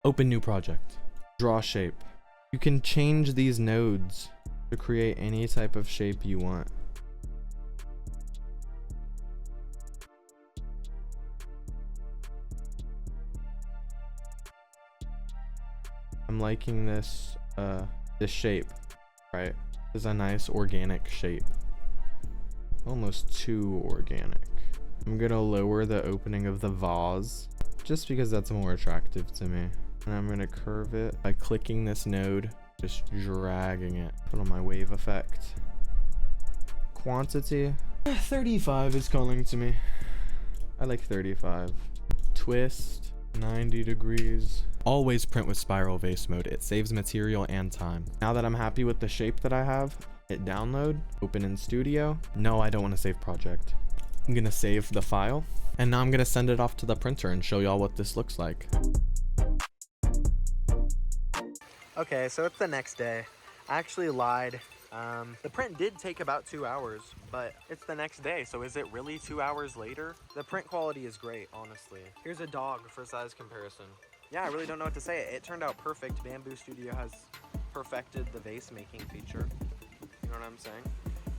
Open new project. Draw shape. You can change these nodes to create any type of shape you want. I'm liking this shape, right? This is a nice organic shape. Almost too organic. I'm gonna lower the opening of the vase just because that's more attractive to me. And I'm gonna curve it by clicking this node, just dragging it. Put on my wave effect. Quantity, 35 is calling to me. I like 35. Twist, 90 degrees. Always print with spiral vase mode. It saves material and time. Now that I'm happy with the shape that I have, hit download, open in Studio. No, I don't want to save project. I'm gonna save the file, and now I'm gonna send it off to the printer and show y'all what this looks like. Okay, so it's the next day. I actually lied. The print did take about 2 hours, but it's the next day, so is it really 2 hours later? The print quality is great, honestly. Here's a dog for size comparison. Yeah, I really don't know what to say. It turned out perfect. Bambu Studio has perfected the vase making feature. You know what I'm saying?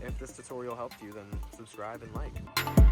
If this tutorial helped you, then subscribe and like.